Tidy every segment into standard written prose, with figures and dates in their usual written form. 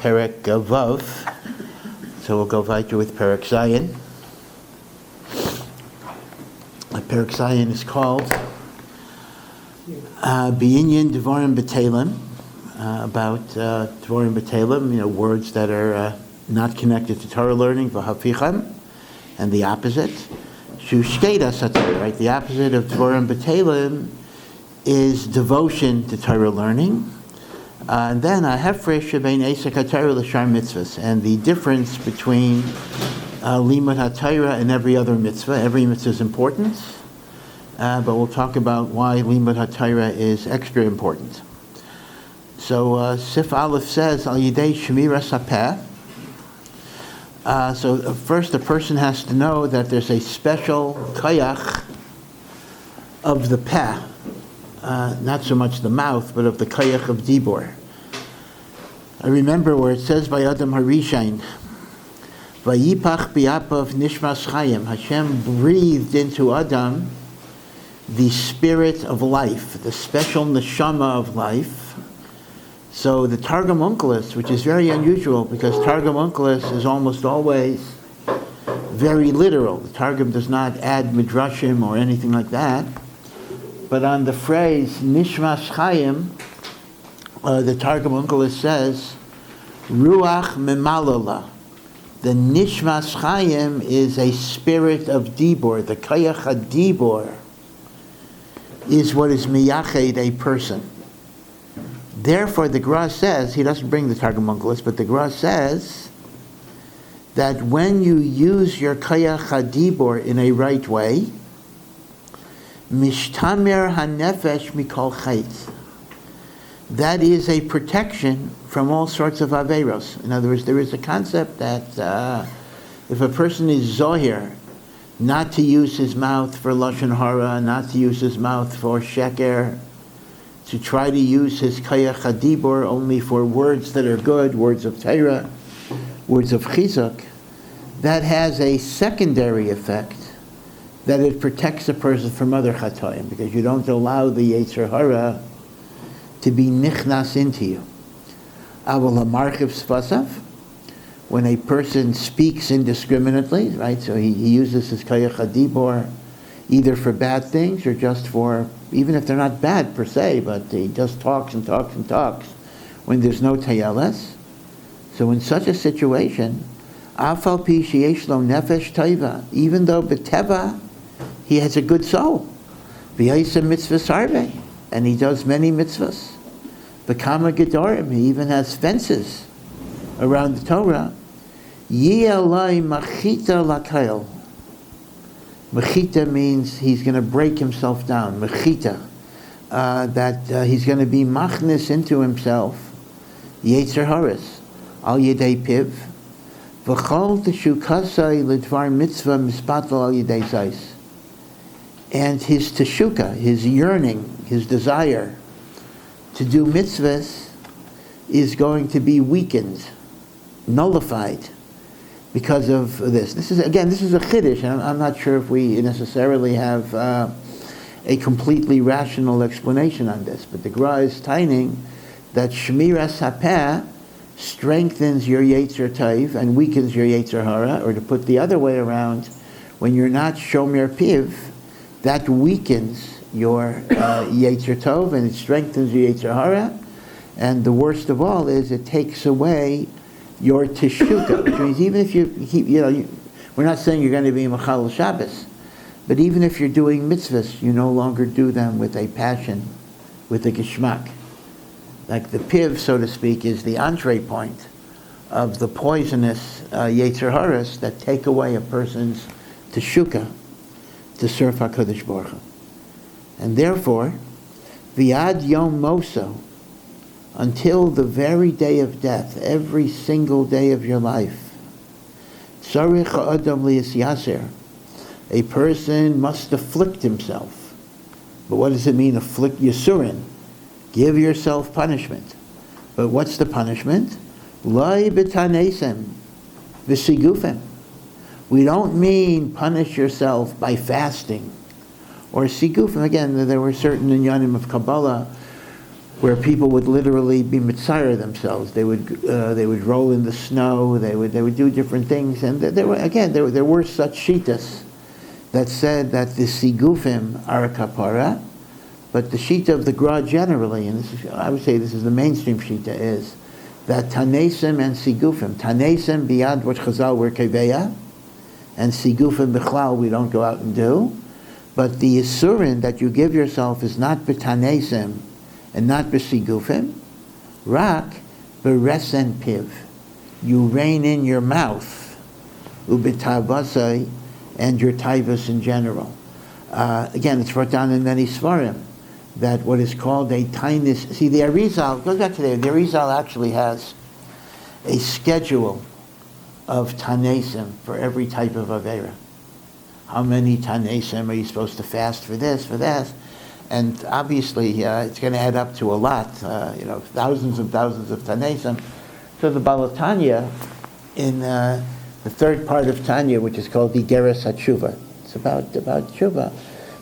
Perek Vav. So we'll go weiter with Perek Zayin. Perek Zayin is called B'inyan Dvarim B'Telem, about Dvarim B'Telem, words that are not connected to Torah learning, V'Haficham, and the opposite. Shushkeda Satir, right? The opposite of Dvarim B'Telem is devotion to Torah learning. And then Hefresh Shebein Eisek HaTorah L'Shar Mitzvahs, and the difference between Limud HaTorah and every other mitzvah. Every mitzvah is important, but we'll talk about why Limud HaTorah is extra important. So Sif Aleph says, Al Yidei Shemiras HaPeh. So first a person has to know that there's a special koyach of the peh, not so much the mouth, but of the koyach of dibor. I remember where it says by Adam Harishain, Vayipach bi'apav nishmas chayim. Hashem breathed into Adam the spirit of life, the special neshama of life. So the Targum Onkelos, which is very unusual because Targum Onkelos is almost always very literal. The Targum does not add midrashim or anything like that. But on the phrase Nishmas Chaim, the Targum Onkelos says, Ruach Memalala. The Nishmas Chaim is a spirit of Dibor. The Kayach HaDibor is what is miyached a person. Therefore, the Gemara says, he doesn't bring the Targum Onkelos, but the Gemara says that when you use your Kayach HaDibor in a right way, Mishtamer HaNefesh Mikol Chait. That is a protection from all sorts of Averos. In other words, there is a concept that if a person is Zohir, not to use his mouth for Lashon Hara, not to use his mouth for Sheker, to try to use his Kayach HaDibor only for words that are good, words of Torah, words of Chizuk, that has a secondary effect, that it protects a person from other chatoim, because you don't allow the Yetzer Hara to be nichnas into you. Avol hamarchiv svasav, when a person speaks indiscriminately, right? So he uses his Kayach HaDibor either for bad things or just for, even if they're not bad per se, but he just talks and talks and talks when there's no tayeles. So in such a situation, afal pi sheyesh lo nefesh taiva, even though beteva he has a good soul, v'yaisa mitzvahs harbe, and he does many mitzvahs, v'kama gedorim, he even has fences around the Torah, yiyalai machita lakail. Mechita means he's going to break himself down. Mechita, that he's going to be machnis into himself. Yetzer Haras, al yedei piv, v'chol teshukasai l'dvar mitzvah mispatel al yedei zais. And his teshuka, his yearning, his desire to do mitzvahs is going to be weakened, nullified, because of this. This is a chiddush, and I'm not sure if we necessarily have a completely rational explanation on this, but the Gemara is taining that Shemiras HaPeh strengthens your Yetzer Tov and weakens your Yetzer Hara, or to put the other way around, when you're not Shomer Piv, that weakens your Yetzer Tov and it strengthens your Yetzer Hara, and the worst of all is it takes away your teshuka, which means even if you keep, we're not saying you're going to be Machal Shabbos, but even if you're doing mitzvahs, you no longer do them with a passion, with a geschmack. Like the piv, so to speak, is the entree point of the poisonous Yetzer Haras that take away a person's teshuka to serve HaKadosh Baruch Hu. And therefore, Viad Yom Moso, until the very day of death, every single day of your life, Tzarich ha'adam liyasyaser, a person must afflict himself. But what does it mean, afflict? Yisurin, give yourself punishment. But what's the punishment? Lai b'tanesem v'sigufem. We don't mean punish yourself by fasting or sigufim. Again, there were certain inyanim of Kabbalah where people would literally be mitzayir themselves. They would roll in the snow. They would do different things, and there were such shitas that said that the sigufim are a kapara, but the shita of the Gra generally, and I would say this is the mainstream shita, is that tanesim and sigufim, tanesim beyond what Chazal were keveya, and sigufim bichlal we don't go out and do, but the yisurin that you give yourself is not b'tanesim and not b'sigufim, rak b'resen piv. You rein in your mouth, ubitavasai, and your taivas in general. Again, it's brought down in many svarim that what is called a tinus. See, the Arizal, goes back to there, the Arizal actually has a schedule of tanesim for every type of avera. How many tanesim are you supposed to fast for this, for that? And obviously, it's going to add up to a lot, thousands and thousands of tanesim. So the Balatanya, in the third part of Tanya, which is called the Geras HaTshuva, it's about Tshuva.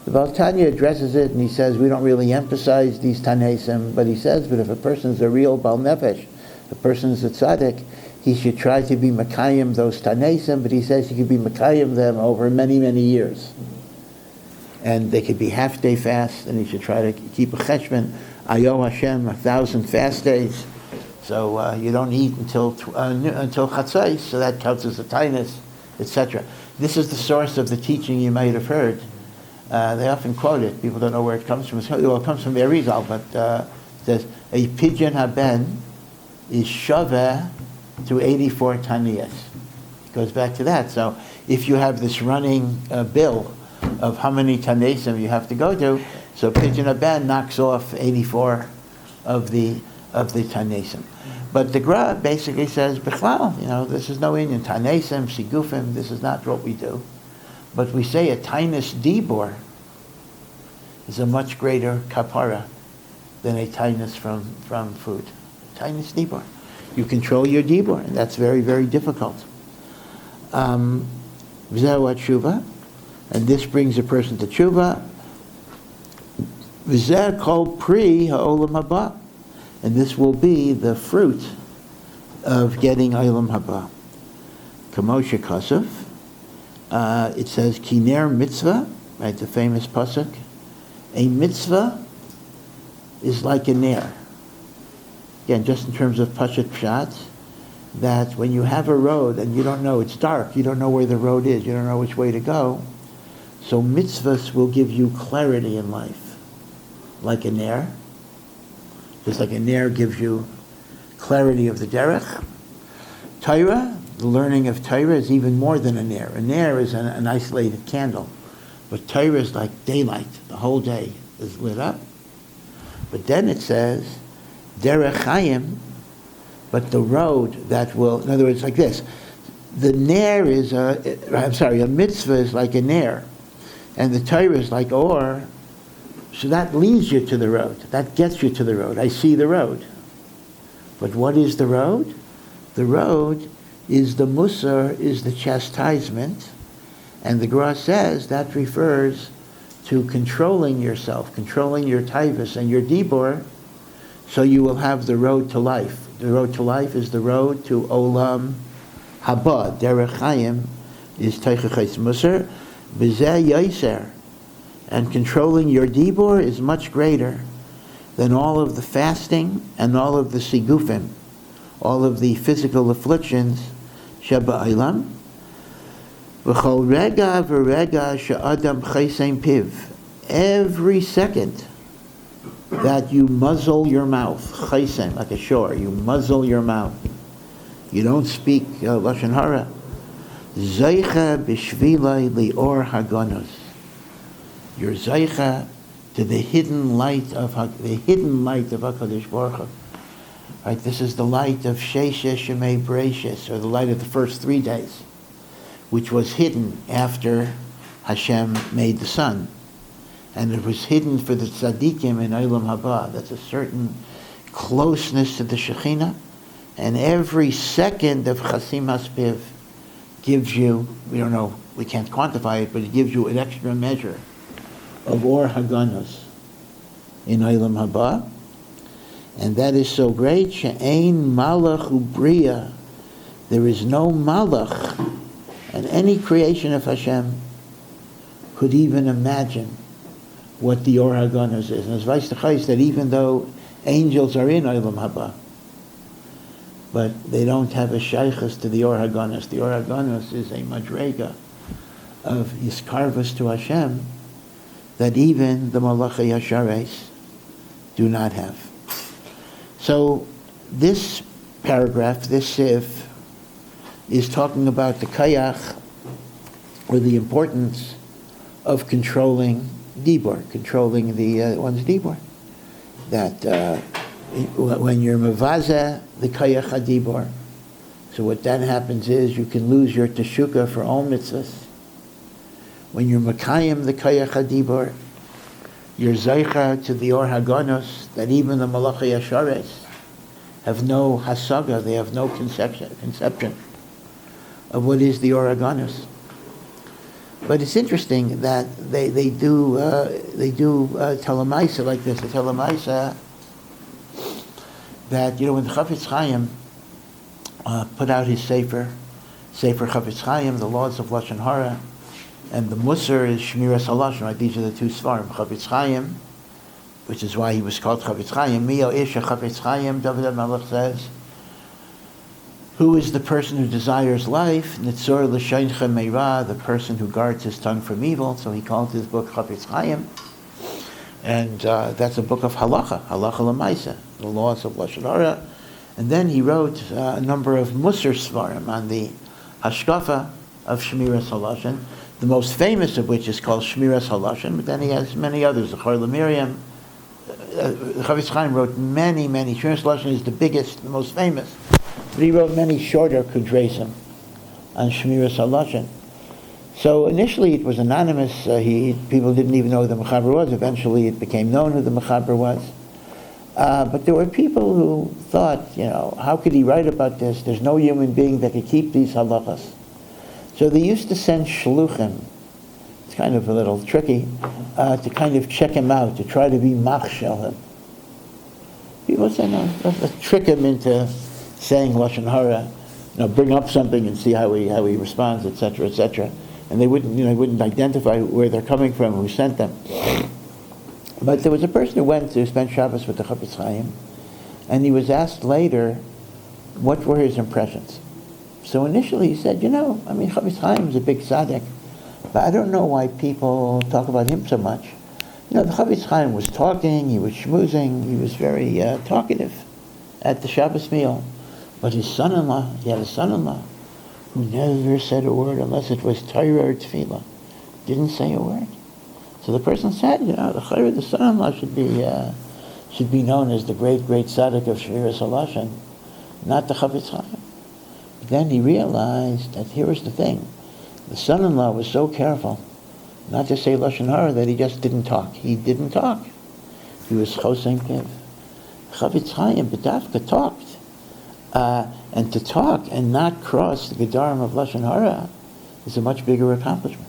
The Balatanya addresses it, and he says, we don't really emphasize these tanesim, but he says, but if a person's a real Bal Nefesh, a person's a tzaddik, he should try to be Makayim those tanesim, but he says he could be Makayim them over many, many years. And they could be half-day fast, and he should try to keep a cheshbon, Ayo Hashem, 1,000 fast days. So you don't eat until chatzais, so that counts as a tinus, etc. This is the source of the teaching you might have heard. They often quote it. People don't know where it comes from. Well, it comes from the Arizal, but it says, a pigeon haben is shaveh to 84 taniyas. It goes back to that. So if you have this running bill of how many tanesim you have to go to, so pigeon haben knocks off 84 of the tanesim. But the Gra basically says, Bichlal, this is no Indian. Tanesim, sigufim, this is not what we do. But we say a tinus dibor is a much greater kapara than a tinus from food. Tinus dibor. You control your dibor, and that's very, very difficult. V'zeh tshuva, and this brings a person to tshuva. V'zeh kol pri ha'olam haba. And this will be the fruit of getting Olam Haba. Kamosha Kasuf. It says, Kiner mitzvah, right, the famous pasuk. A mitzvah is like a ner. Again, just in terms of Pashat Pshat, that when you have a road and you don't know, it's dark, you don't know where the road is, you don't know which way to go, so mitzvahs will give you clarity in life. Like a ner. Just like a ner gives you clarity of the derech. Torah, the learning of Torah is even more than a ner. A ner is an isolated candle. But Torah is like daylight. The whole day is lit up. But then it says, derech chayim, but the road that will, in other words, like this. The ner is a mitzvah is like a ner. And the Torah is like Ohr. So that leads you to the road. That gets you to the road. I see the road. But what is the road? The road is the musar, is the chastisement. And the Gra says that refers to controlling yourself, controlling your taivas and your dibor, so you will have the road to life. The road to life is the road to olam haba. Derech chayim is teichachais musar. B'zeh yaiser. And controlling your dibor is much greater than all of the fasting and all of the sigufim, all of the physical afflictions. Sheba Ilam. V'chol rega v'rega she'adam chaysein piv. Every second that you muzzle your mouth, chaysein, like a shore, you muzzle your mouth. You don't speak lashon hara. Zeicha b'shvilai li'or hagonos. You're zeicha to the hidden light of HaKadosh Baruch Hu. Right, this is the light of Sheshes Shemei Bereishis, or the light of the first 3 days, which was hidden after Hashem made the sun, and it was hidden for the tzaddikim in Olam Haba. That's a certain closeness to the Shekhinah, and every second of Chasim Haspiv gives you, we don't know, we can't quantify it, but it gives you an extra measure of Or Haganos in Olam Haba. And that is so great, she'ein malach ubriya. There is no malach, and any creation of Hashem could even imagine what the Or HaGanos is. And it's vice the case that even though angels are in Olam Haba, but they don't have a shaykhus to the Or HaGanos. The Or HaGanos is a madrega of Yiskarvus to Hashem that even the Malachi Yashares do not have. So this paragraph, this sif, is talking about the kayach, or the importance of controlling dibur, controlling the one's dibur. That when you're mavazeh the kayach hadibur, so what then happens is you can lose your teshuka for all mitzvahs. When you're makayim the kayach hadibur, you're zeicha to the Or HaGanos, that even the Malachi Yashares have no hasaga, they have no conception of what is the Or HaGanos. But it's interesting that they do tell a maisa like this. They tell a maisa that, when the Chafetz Chaim put out his Sefer Chafetz Chaim, the laws of Lashon Hara, and the Musar is Shmiras HaLashon, right? These are the two Svarim. Chafetz Chaim, which is why he was called Chafetz Chaim. Mio Isha Chafetz Chaim, David HaMelech says, who is the person who desires life? Nitzor l'shayncha meira, the person who guards his tongue from evil. So he called his book Chafetz Chaim. And that's a book of halacha l'maisa, the laws of Lashon Hara. And then he wrote a number of Musar Svarim on the hashkafa of Shmiras HaLashon, the most famous of which is called Shmiras HaLashon, but then he has many others, the Chor Miriam. Chafetz Chaim wrote many. Shmiras HaLashon is the biggest, the most famous. But he wrote many shorter kudresim on Shmiras HaLashon. So initially it was anonymous. People didn't even know who the Mechaber was. Eventually it became known who the Mechaber was. But there were people who thought, how could he write about this? There's no human being that could keep these halachas. So they used to send shluchim. It's kind of a little tricky, to kind of check him out, to try to be machshel him. People said, no, let's trick him into saying Lashon Hara, bring up something and see how he responds, etc., etc. And they wouldn't identify where they're coming from, who sent them. But there was a person who went to spend Shabbos with the Chafetz Chaim, and he was asked later what were his impressions. So initially he said, Chafetz Chaim is a big tzaddik, but I don't know why people talk about him so much. The Chafetz Chaim was talking, he was schmoozing, he was very talkative at the Shabbos meal. But he had a son-in-law who never said a word unless it was Torah or Tefillah. Didn't say a word. So the person said, the son-in-law should be known as the great tzaddik of Shmiras HaLashon, not the Chafetz Chaim. But then he realized that here was the thing. The son-in-law was so careful not to say Lashon Hara that he just didn't talk. He didn't talk. He was chosem piv. Chafetz Chaim B'davka talked. And to talk and not cross the gedarim of Lashon Hara is a much bigger accomplishment.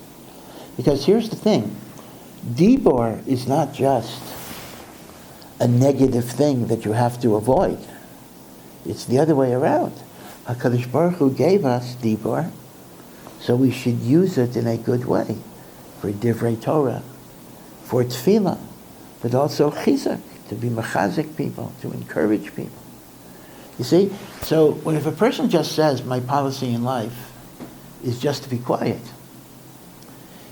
Because here's the thing. Dibor is not just a negative thing that you have to avoid. It's the other way around. HaKadosh Baruch Hu gave us Dibor, so we should use it in a good way. For Divrei Torah, for Tefillah, but also Chizak, to be mechazik people, to encourage people. You see? So if a person just says, my policy in life is just to be quiet,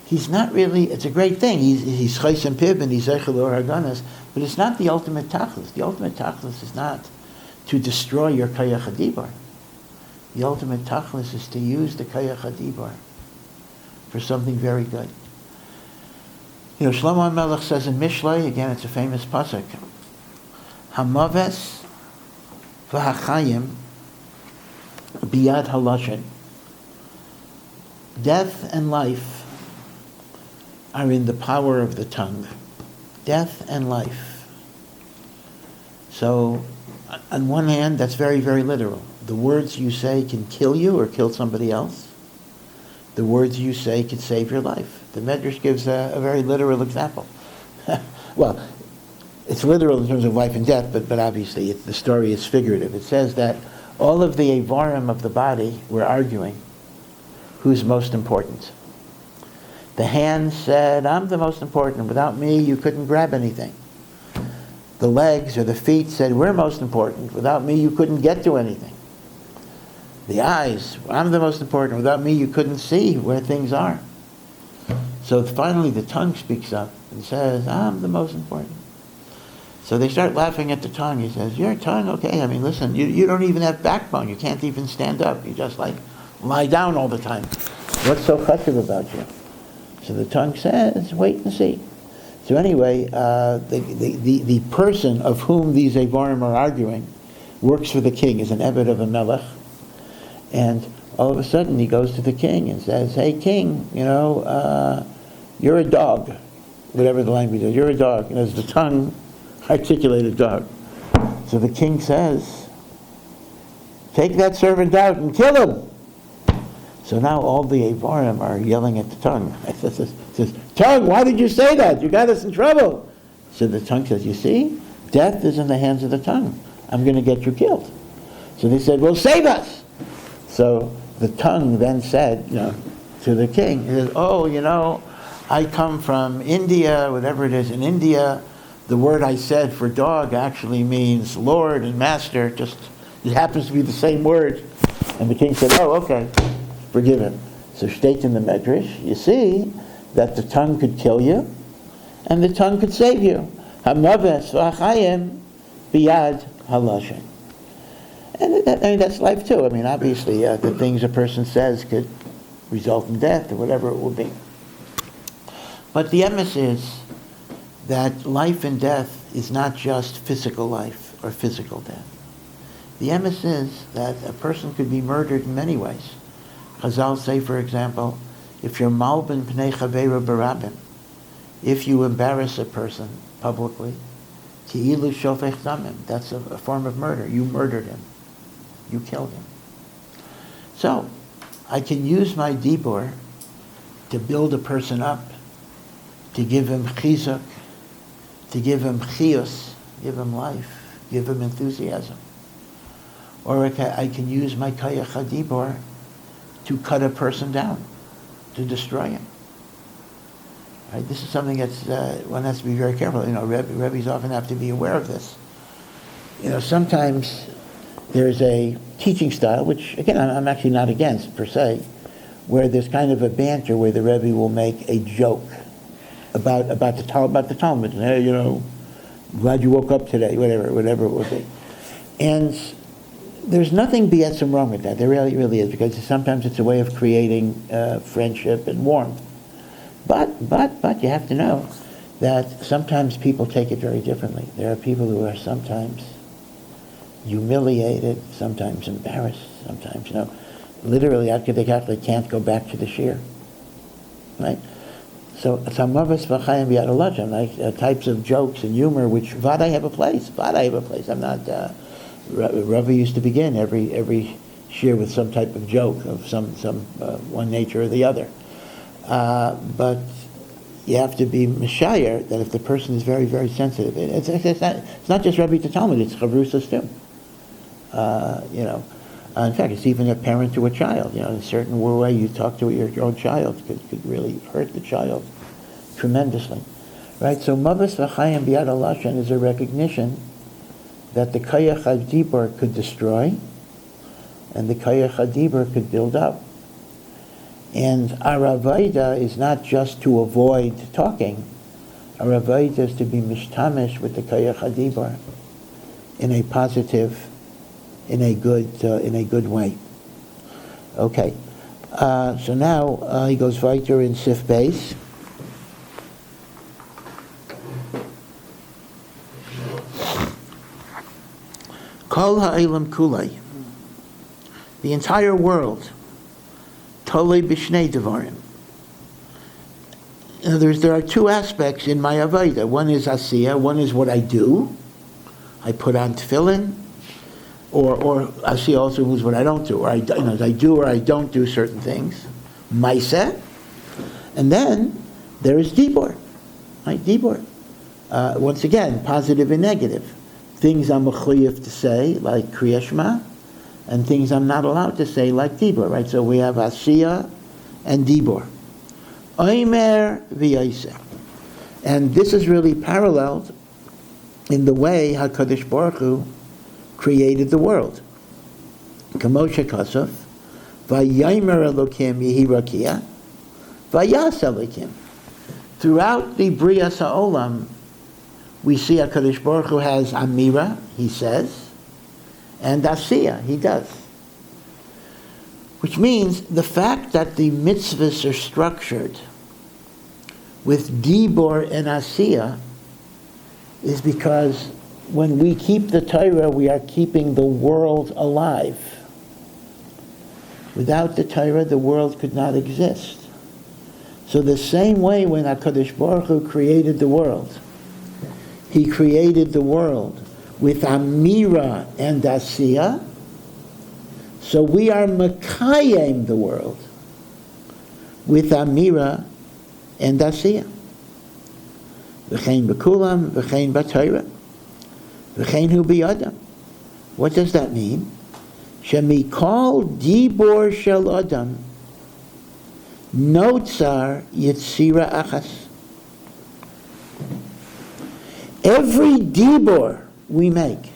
he's not really, it's a great thing. He's chaysim pib and he's zeichel or haganas, but it's not the ultimate tachlis. The ultimate tachlis is not to destroy your kayach hadibur. The ultimate tachlis is to use the kayach hadibur for something very good. Shlomo HaMelech says in Mishlei, again it's a famous pasuk, Hamaves v'hachayim biyad halashon. Death and life are in the power of the tongue. Death and life. So, on one hand, that's very, very literal. The words you say can kill you or kill somebody else. The words you say can save your life. The Medrash gives a very literal example. Well, it's literal in terms of life and death, but obviously the story is figurative. It says that all of the Avarim of the body were arguing who's most important. The hands said, I'm the most important. Without me, you couldn't grab anything. The legs or the feet said, we're most important. Without me, you couldn't get to anything. The eyes, I'm the most important. Without me, you couldn't see where things are. So finally, the tongue speaks up and says, I'm the most important. So they start laughing at the tongue. He says, your tongue? Okay, I mean, listen, you don't even have backbone. You can't even stand up. You just lie down all the time. What's so chashuv about you? So the tongue says, wait and see. So anyway, the person of whom these Avarim are arguing works for the king, is an Eved of a Melech. And all of a sudden he goes to the king and says, hey king, you're a dog. Whatever the language is, you're a dog. And as the tongue articulated dog. So the king says, take that servant out and kill him. So now all the Avarim are yelling at the tongue. It says, tongue, why did you say that? You got us in trouble. So the tongue says, you see, death is in the hands of the tongue. I'm going to get you killed. So they said, well, save us. So the tongue then said, to the king, he says, I come from India, whatever it is in India. The word I said for dog actually means Lord and Master. Just, it happens to be the same word. And the king said, oh, okay, forgive him. So state in the Medrash, you see that the tongue could kill you and the tongue could save you. Hamaves v'achayim biyad halashon. And that's life too. I mean, obviously, the things a person says could result in death or whatever it would be. But the emes is that life and death is not just physical life or physical death. The emes is that a person could be murdered in many ways. Chazal say, for example, if you're malbin pnei chaveru barabim, if you embarrass a person publicly, ki'ilu shofech damim, that's a form of murder. You murdered him. You killed him. So, I can use my dibur to build a person up, to give him chizuk, to give him chiyus, give him life, give him enthusiasm. Or I can use my koyach hadibur to cut a person down, to destroy him. Right? This is something that's one has to be very careful. Rebbes often have to be aware of this. Sometimes there's a teaching style, which again I'm actually not against per se, where there's kind of a banter where the Rebbe will make a joke about the Talmud. Hey, glad you woke up today, whatever it would be. And there's nothing BSM wrong with that. There really is, because sometimes it's a way of creating friendship and warmth. But you have to know that sometimes people take it very differently. There are people who are sometimes humiliated, sometimes embarrassed, sometimes, literally they actually can't go back to the shiur. Right? So, samavas v'chayim b'yad halashon, like types of jokes and humor, which vaday have a place. I'm not, Rava used to begin every shiur with some type of joke of some one nature or the other. But you have to be mishayer that if the person is very, very sensitive, it's not just Rebbe to Talmud, it's chavrusas too. In fact, it's even a parent to a child. In a certain way you talk to your own child could really hurt the child tremendously, right? So mavas v'chayim b'yad halashon is a recognition that the koyach hadibur could destroy, and the koyach hadibur could build up. And Aravaida is not just to avoid talking. Aravaida is to be mishtamish with the koyach hadibur in a positive, in a good way. Okay. So now he goes weiter in Sif Beis. Kol ha'elam kulei, the entire world, tolei b'shnei devarim. In other words, there are two aspects in my avodah. One is asiyah, one is what I do. I put on tefillin, or asiyah also means what I don't do, or I do or I don't do certain things. Maiseh, and then there is dibur, right? Dibur. once again, positive and negative. Things I'm mechuyev to say, like Kriya Shema, and things I'm not allowed to say, like Dibor, right? So we have Asiya and Dibor. Omer v'yoseh. And this is really paralleled in the way HaKadosh Baruch Hu created the world. Kamosha Kasov, Vayomer Elokim Yehi Rakia, Vayas Elokim. Throughout the Brias HaOlam, we see HaKadosh Baruch Hu has Amira, he says, and Asiya, he does. Which means the fact that the mitzvahs are structured with Dibor and Asiya is because when we keep the Torah, we are keeping the world alive. Without the Torah, the world could not exist. So the same way when HaKadosh Baruch Hu created the world, he created the world with Amira and Asiya, so we are Mekayem the world with Amira and Asiya. V'chein b'kulam, v'chein b'Torah, v'chein hu b'yadam. What does that mean? Shemikol dibor shel adam notzar yitzira achas. Every dibor we make,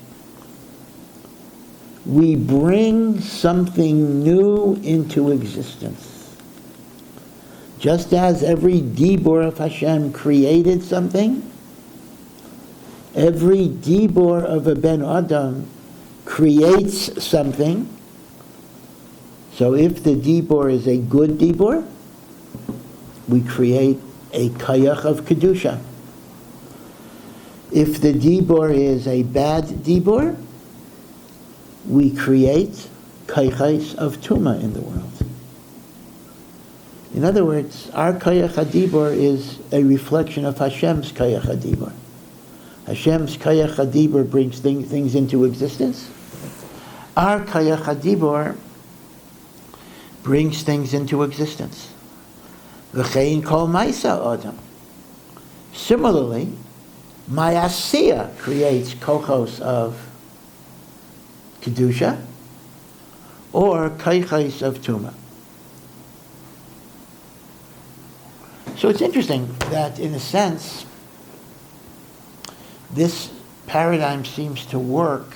we bring something new into existence. Just as every dibor of Hashem created something, every dibor of a ben Adam creates something. So if the dibor is a good dibor, we create a kayach of kedusha. If the dibor is a bad dibor, we create kaychais of tuma in the world. In other words, our kayach hadibor is a reflection of Hashem's kayach hadibor. Hashem's kayach hadibor brings things into existence. Our kayach hadibor brings things into existence. V'chein kol ma'isa adam. Similarly, my asiya creates kochos of kedusha or kaychais of tuma. So it's interesting that, in a sense, this paradigm seems to work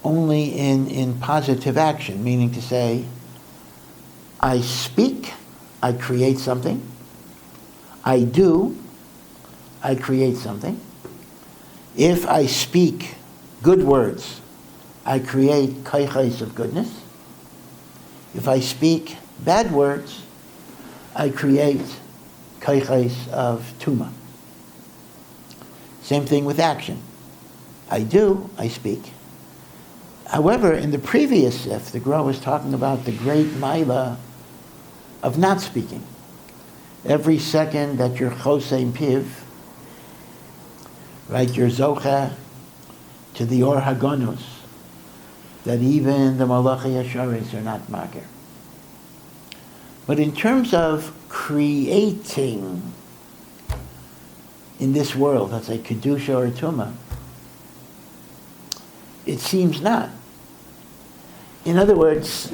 only in positive action, meaning to say, I speak, I create something. I do, I create something. If I speak good words, I create kaychais of goodness. If I speak bad words, I create kaychais of tuma. Same thing with action. I do, I speak. However, in the previous sif, the Gemara was talking about the great maila of not speaking. Every second that you're chosein piv, right, you're zocha to the Ohr Hagonus, that even the Malachi Yasharis are not makir. But in terms of creating in this world, let's say kedusha or tuma, it seems not. In other words,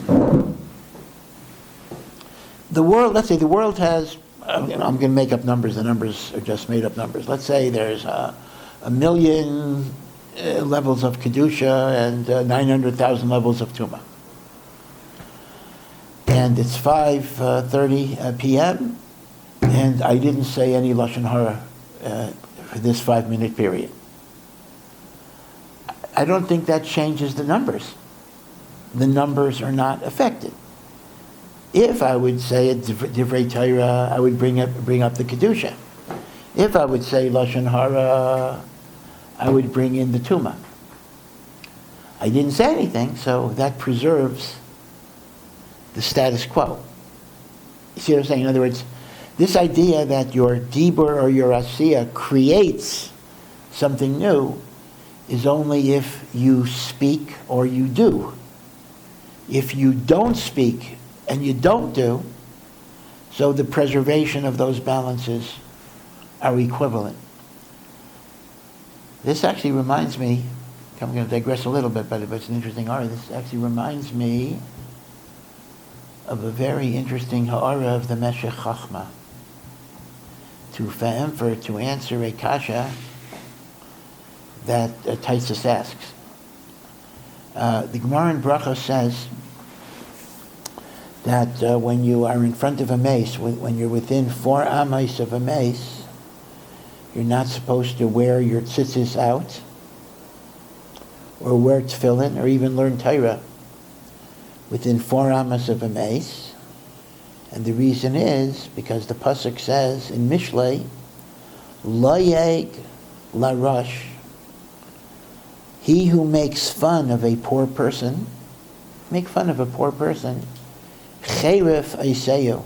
the world, let's say the world has, I'm going to make up numbers, the numbers are just made up numbers. Let's say there's a million levels of kedusha and 900,000 levels of tuma. And it's 5:30 p.m. and I didn't say any lashon hara for this 5-minute period. I don't think that changes the numbers. The numbers are not affected. If I would say a divrei Torah, I would bring up the kedusha. If I would say lashon hara, I would bring in the tuma. I didn't say anything, so that preserves the status quo. You see what I'm saying? In other words, this idea that your dibur or your asiya creates something new is only if you speak or you do. If you don't speak and you don't do, so the preservation of those balances are equivalent. This actually reminds me, I'm going to digress a little bit, but it's an interesting ha'ara. This actually reminds me of a very interesting ha'ara of the Meshech Chachma. To answer a kasha that Taisus asks. The Gemara in Bracha says that when you are in front of a mace, when you're within 4 amos of a mace, you're not supposed to wear your tzitzis out, or wear tefillin, or even learn Torah within 4 amos of a mace. And the reason is because the pasuk says in Mishlei, Lo yeg larosh, he who makes fun of a poor person, cheref eiseyu,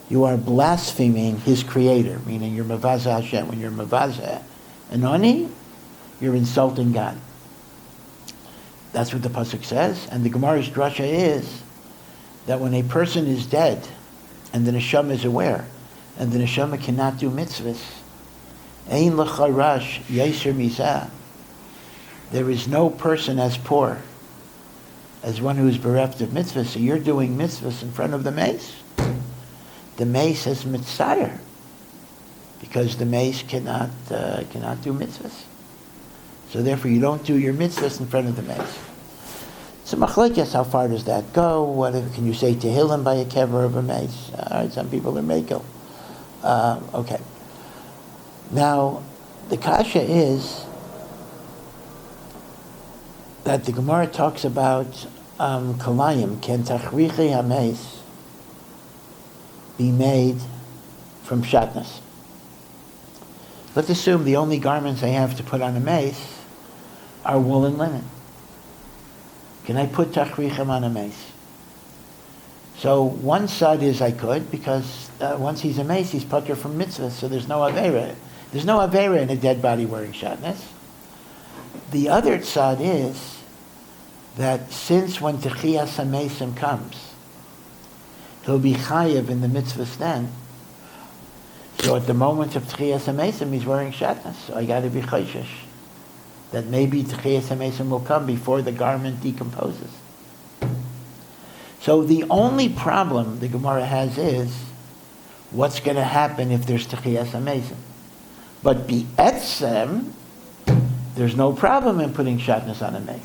you are blaspheming his creator, meaning you're mavazeh Hashem. When you're mavazeh an ani, you're insulting God. That's what the pasuk says, and the Gemara's drasha is that when a person is dead, and the neshama is aware, and the neshama cannot do mitzvahs, ein l'charash yaiser mizah, there is no person as poor as one who is bereft of mitzvahs. So you're doing mitzvahs in front of the mace. The mace is mitzayir, because the mace cannot do mitzvahs. So therefore you don't do your mitzvahs in front of the mace. So machlekes, how far does that go? What can you say tehillim by a kever of a mace? All right, some people are mekel. Okay. Now, the kasha is that the Gemara talks about kalayim, ken tachrichi hameis, be made from shatnez. Let's assume the only garments I have to put on a mace are wool and linen. Can I put tachrichem on a mace? So one side is I could, because once he's a mace, he's putter from mitzvah, so there's no avera. There's no avera in a dead body wearing shatnez. The other side is that since when techiyas hamesim comes, he'll be chayev in the mitzvahs then. So at the moment of techiyas hamesim, he's wearing shatnez. So I got to be chayshish that maybe techiyas hamesim will come before the garment decomposes. So the only problem the Gemara has is what's going to happen if there's techiyas hamesim. But be'etzem, there's no problem in putting shatnez on a mace.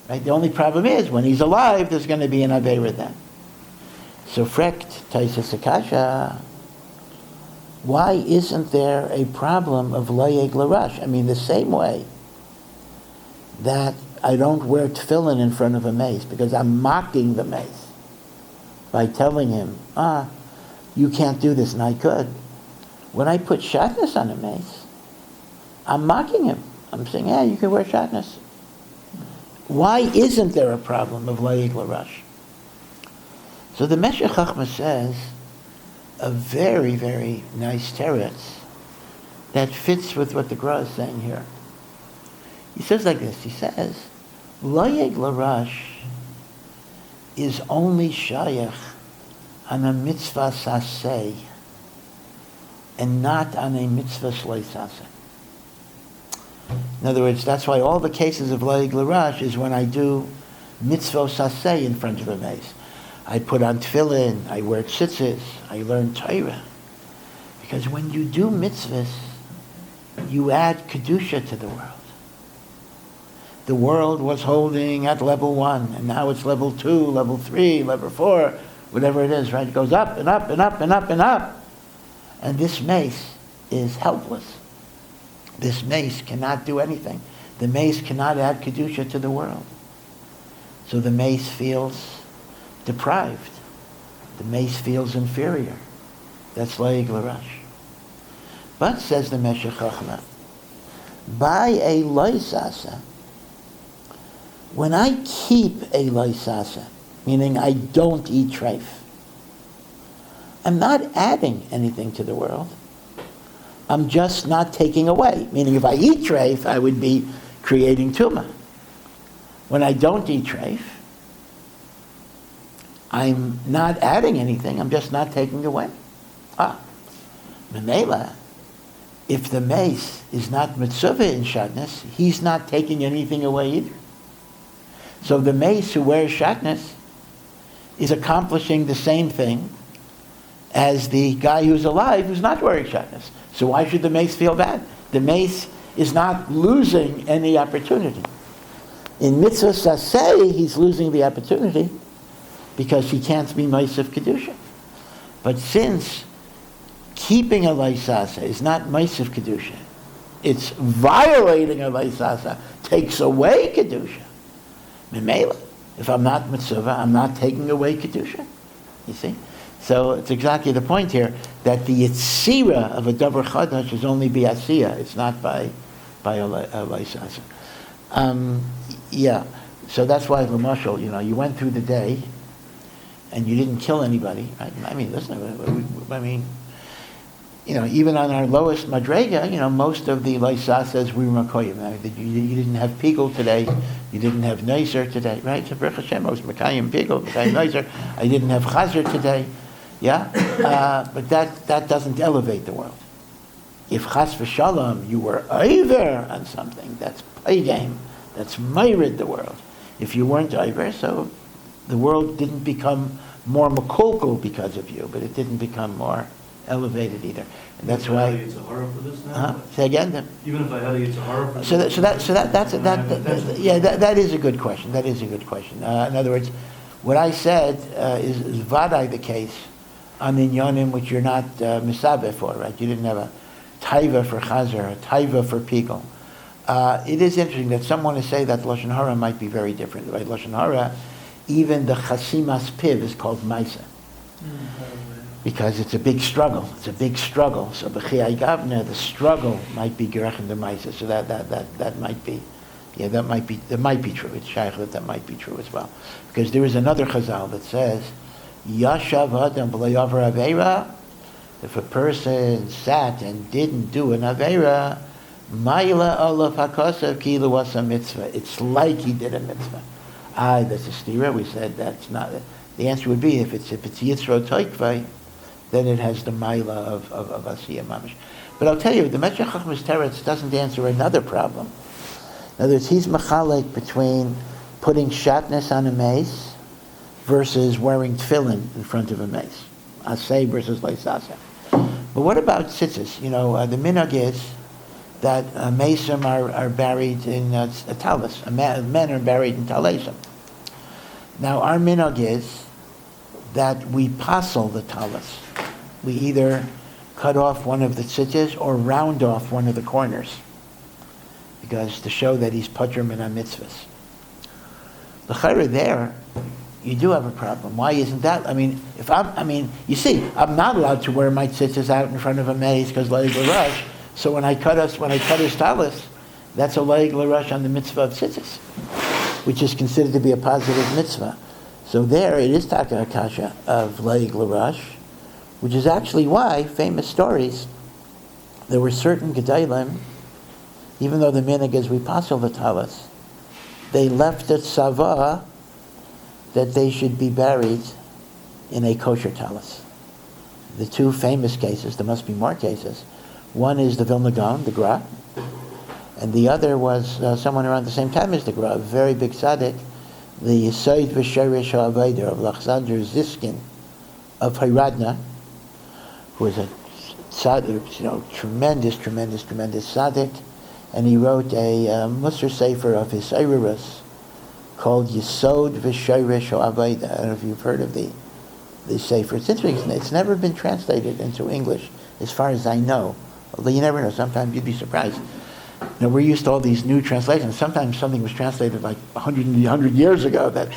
Right? The only problem is when he's alive, there's going to be an aveira then. So frekt Taisus Akasha, why isn't there a problem of layeg larash? I mean, the same way that I don't wear tefillin in front of a mace because I'm mocking the mace by telling him, you can't do this, and I could. When I put shatnez on a mace, I'm mocking him. I'm saying, yeah, you can wear shatnez. Why isn't there a problem of layeg larash? So the Meshech Chachma says a very, very nice teretz that fits with what the Gra is saying here. He says like this, he says, layeg larash is only shayach on a mitzvah saseh and not on a mitzvah shlei saseh. In other words, that's why all the cases of layeg larash is when I do mitzvah saseh in front of a mace. I put on tefillin, I wear tzitzis, I learn Torah. Because when you do mitzvahs, you add kedusha to the world. The world was holding at level 1, and now it's level 2, level 3, level 4, whatever it is, right? It goes up and up and up and up and up. And this mace is helpless. This mace cannot do anything. The mace cannot add kedusha to the world. So the mace feels deprived. The mace feels inferior. That's layeg larash. But, says the Meshech Chachma, by a loisasa, when I keep a loisasa, meaning I don't eat treif, I'm not adding anything to the world. I'm just not taking away. Meaning if I eat treif, I would be creating tumah. When I don't eat treif, I'm not adding anything, I'm just not taking away. Memela, if the mace is not mitzvah in shatnez, he's not taking anything away either. So the mace who wears shatnez is accomplishing the same thing as the guy who's alive who's not wearing shatnez. So why should the mace feel bad? The mace is not losing any opportunity. In Mitzvahs Saseh, he's losing the opportunity because he can't be Meisef Kedusha. But since keeping a Leisasa is not Meisef Kedusha, it's violating a Leisasa, takes away Kedusha. Memela, if I'm not Mitzvah, I'm not taking away Kedusha. You see? So it's exactly the point here, that the Yitzira of a Davar Chadash is only by Asiyah, it's not by a Leisasa. Yeah, so that's why, L'mashal, you went through the day and you didn't kill anybody. Right? I mean, listen, even on our lowest madrega, most of the Leisasas we were Makoyim. I mean, you didn't have Pigel today, you didn't have Neiser today, right? So Baruch Hashem, I was Makayim Pigel, Makayim Neiser. I didn't have Chazer today, yeah? But that doesn't elevate the world. If Chas v'Shalom, you were over on something, that's pay game. That's myrid the world. If you weren't over, so the world didn't become more makulkul because of you, but it didn't become more elevated either. And that's why. It's a horror for this now? Say again. Even if I had it's a horror for this. That is a good question. That is a good question. In other words, what I said is vadai the case on inyanim which you're not misabeh for, right? You didn't have a taiva for chazer, a taiva for pigel. It is interesting that some want to say that Lashon Hara might be very different. Right? Lashon Hara, even the Chasimas Piv is called Maisa. Because it's a big struggle. It's a big struggle. So B'chiyai Gavna, the struggle might be Gerech and the Maisa. So that might be, that might be true. It's Shaykh that might be true as well. Because there is another Chazal that says, Yashav Adam B'lay Avar Aveira, if a person sat and didn't do an Aveira, Maila Olav HaKosav Kilu was a mitzvah. It's like he did a mitzvah. That's a stira. We said that's not. The answer would be if it's Yitzro Toikvai, then it has the Maila of Asiyah Mamish. But I'll tell you, the Meshech Chachmas Teretz doesn't answer another problem. In other words, he's machalek between putting shatnez on a mace versus wearing tefillin in front of a mace. Asay versus leisasa. But what about tzitzis? The minhag is that mesim are buried in a talis. Men are buried in talesim. Now our minhag is that we passel the talis. We either cut off one of the tzitzis or round off one of the corners, because to show that he's patr min ha-mitzvahs. The chayra there, you do have a problem. Why isn't that? You see, I'm not allowed to wear my tzitzis out in front of a maze because leig l'rush. So when I cut his talis, that's a leig l'rush on the mitzvah of tzitzis, which is considered to be a positive mitzvah. So there it is taka akasha of leig l'rush, which is actually why, famous stories, there were certain gedalim, even though the minhag is we passel the talis, they left it sava that they should be buried in a kosher talis. The two famous cases, there must be more cases. One is the Vilna Gaon, the Gra, and the other was someone around the same time as the Gra, a very big tzaddik, the Yesod V'Sherish HaAveder of L'chzander Ziskin of Hiradna, who was a tzaddik, tremendous tzaddik, and he wrote a Musar Sefer of his Eirus called Yesod V'Sherish HaAveder. I don't know if you've heard of the Sefer. It's interesting. It's never been translated into English, as far as I know. Although you never know. Sometimes you'd be surprised. We're used to all these new translations. Sometimes something was translated like 100 years ago that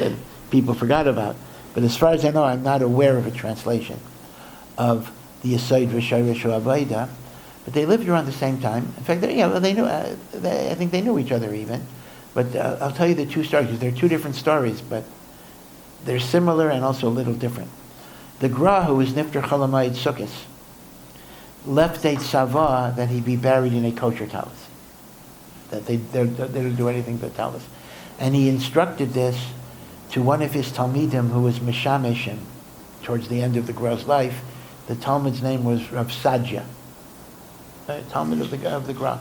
people forgot about. But as far as I know, I'm not aware of a translation of the Yesod V'Sherish HaAveder. But they lived around the same time. In fact, they knew. I think they knew each other even. But I'll tell you the two stories, because they're two different stories, but they're similar and also a little different. The Gra, who was Nifter Cholamayid Sukkos, left a tzava that he be buried in a kosher talis. That they don't do anything but talis. And he instructed this to one of his Talmidim who was Mishameshim towards the end of the Gra's life. The Talmud's name was Rav Sadja. Talmud of the Gra.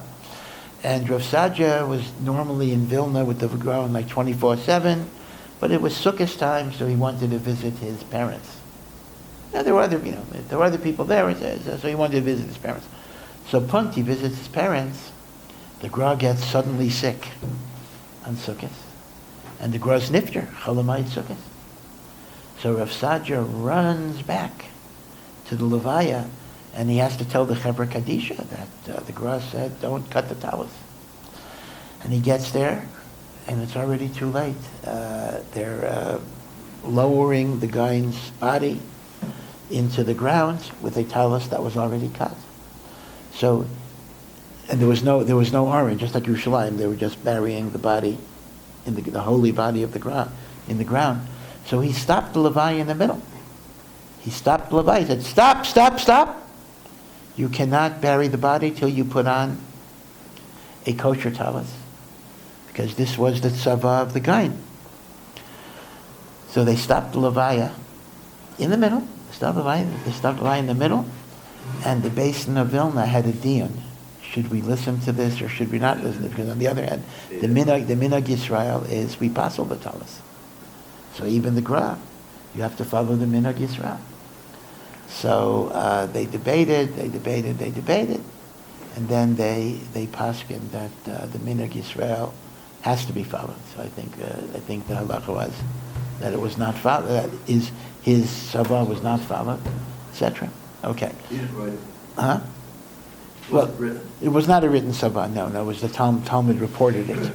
And Rav Sadja was normally in Vilna with the Gra like 24/7, but it was Sukkot time, so he wanted to visit his parents. Now there were other people there, so he wanted to visit his parents. So Punti visits his parents. The Gra gets suddenly sick on Sukkot, and the Gra's nifter, Cholamayit Sukkot. So Rav Sadja runs back to the Levaya, and he has to tell the Chevra Kadisha that the Gra said, don't cut the talis. And he gets there, and it's already too late. They're lowering the guy's body into the ground with a talis that was already cut. So, and there was no orange, just like Yerushalayim. They were just burying the body in the holy body of the Gra in the ground. So he stopped the Levi in the middle. He stopped the Levi. He said, "Stop, stop, stop! You cannot bury the body till you put on a kosher talis, because this was the tzava of the gain." So they stopped the Levaya in the middle. They stopped the Levaya in the middle, and the Basin of Vilna had a dion. Should we listen to this or should we not listen to it? Because on the other hand, the minhag Yisrael is we passel the talis. So even the Gra, you have to follow the minhag Yisrael. So they debated, and then they paskin that the minhag Yisrael has to be followed. So I think the halacha was that it was not followed. That is, his savah was not followed, etc. Okay. He didn't write it. Huh? Was it written? It was not a written savah. No, it was the Talmud reported it.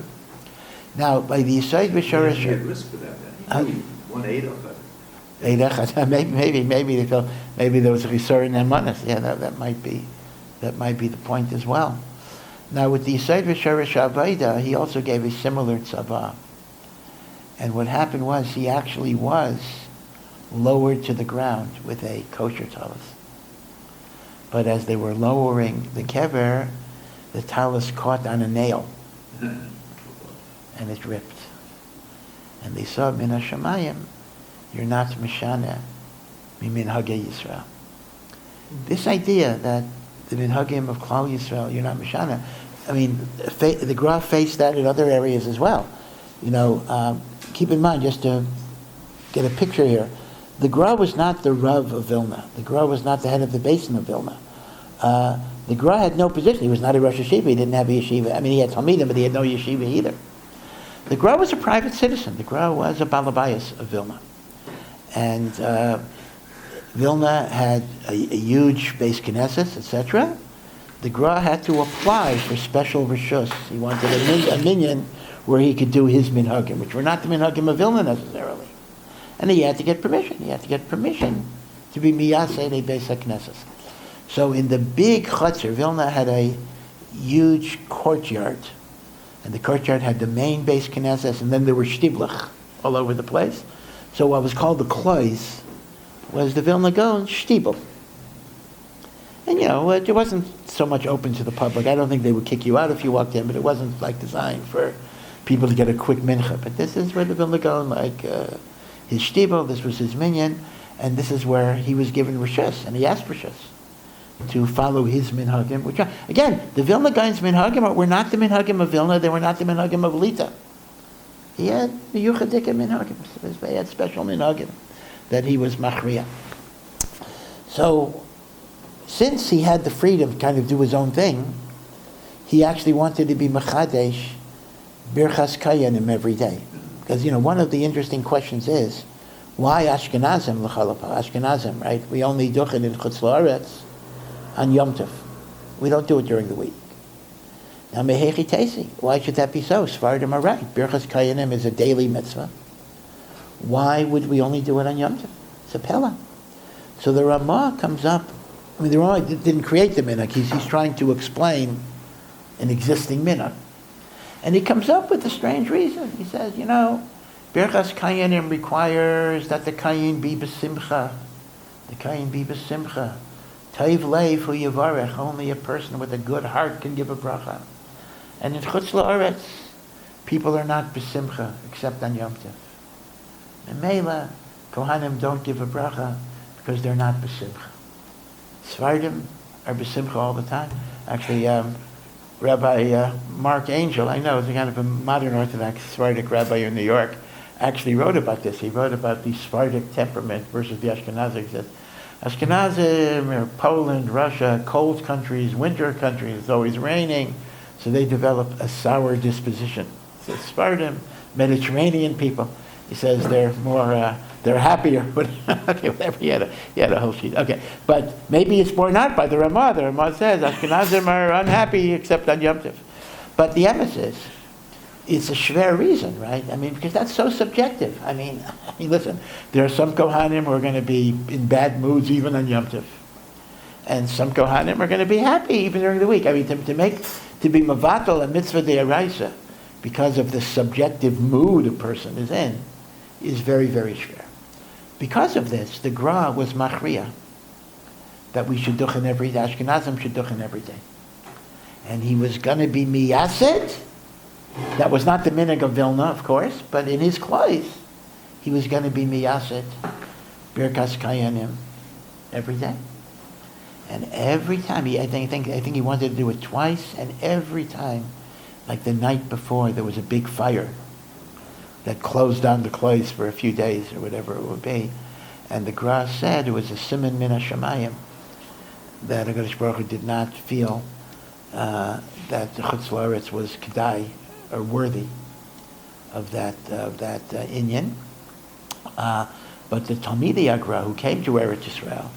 Now, by the Yisod V'Shorish, He had risk for that then. He 1/8 of it. maybe there was a Chisur and Manas. Yeah, that might be the point as well. Now, with the Yisod V'Shorish Avaida, he also gave a similar tzavah. And what happened was he actually was lowered to the ground with a kosher talis. But as they were lowering the kever, the talis caught on a nail, and it ripped. And they saw min hashamayim, you're not mishana min hagei Yisrael. This idea that the minhagim of Klal Yisrael, you're not mishana. I mean, the Gra faced that in other areas as well. Keep in mind, just to get a picture here, the Gra was not the Rav of Vilna. The Gra was not the head of the Basin of Vilna. The Gra had no position. He was not a Rosh Yeshiva. He didn't have a yeshiva. I mean, he had Talmidim, but he had no yeshiva either. The Gra was a private citizen. The Gra was a Balabayas of Vilna. And Vilna had a huge Beis Knesset, etc. The Gra had to apply for special rishus. He wanted a minyan where he could do his minhagim, which were not the minhagim of Vilna necessarily. And he had to get permission. He had to get permission to be miyaseh a Beis HaKnesset. So in the big chutzner, Vilna had a huge courtyard. And the courtyard had the main Beis Knesset, and then there were shtiblach all over the place. So what was called the klois was the Vilna Gaon shtibel. And it wasn't so much open to the public. I don't think they would kick you out if you walked in, but it wasn't like designed for people to get a quick mincha. But this is where the Vilna Gaon, his shtibel, this was his minyan, and this is where he was given rishus, and he asked rishus to follow his minhagim. Which, again, the Vilna Gaon's minhagim were not the minhagim of Vilna, they were not the minhagim of Lita. He had the yuchadika minhagim, he had special minhagim that he was machriya. So, since he had the freedom to kind of do his own thing, he actually wanted to be mechadesh birchas kayanim every day. Because, one of the interesting questions is, why Ashkenazim l'chalapa? Ashkenazim, right? We only do it in Chutz La'aretz on Yom Tov. We don't do it during the week. Now, mehechi teisi. Why should that be so? Sfardim are right. Birchas kayanim is a daily mitzvah. Why would we only do it on Yom Tov? It's a pella. So the Ramah comes up. I mean, the Ramah didn't create the minhag. He's trying to explain an existing minhag. And he comes up with a strange reason. He says, Birchas Kayanim requires that the Kayin be besimcha. The Kayin be besimcha. Taiv leiv hu yivarech. Only a person with a good heart can give a bracha. And in Chutz La'aretz, people are not besimcha except on Yom Tov. And Mela, Kohanim don't give a bracha because they're not besimcha. Svardim are besimcha all the time. Actually, Rabbi Mark Angel, I know, is a kind of a modern Orthodox Sephardic rabbi in New York, actually wrote about this. He wrote about the Sephardic temperament versus the Ashkenazic. He says, Ashkenazim, Poland, Russia, cold countries, winter countries, it's always raining, so they develop a sour disposition. He says, Sephardim, Mediterranean people, he says they're more, they're happier. Okay, whatever, he had a whole sheet. Okay, but maybe it's borne out by the Ramah. The Ramah says Ashkenazim are unhappy except on Yom Tov. But the emphasis, it's a schwer reason, right? I mean, because that's so subjective. I mean, listen, there are some Kohanim who are going to be in bad moods even on Yom Tov. And some Kohanim are going to be happy even during the week. I mean, to be mavatal a mitzvah de'araisa because of the subjective mood a person is in is very, very schwer. Because of this, the Gra was machriya that we should duchen every day. Ashkenazim should duchen every day. And he was going to be miyased. That was not the minhag of Vilna, of course, but in his clothes, he was going to be miyased, birkas kayanim, every day. And every time, I think he wanted to do it twice, and every time, like the night before, there was a big fire that closed down the clothes for a few days, or whatever it would be. And the Gra said it was a siman min hashamayim, that HaKadosh Baruch Hu did not feel that the Chutz La'aretz was kedai, or worthy of that inyan. But the Talmidei Agra who came to Eretz Yisrael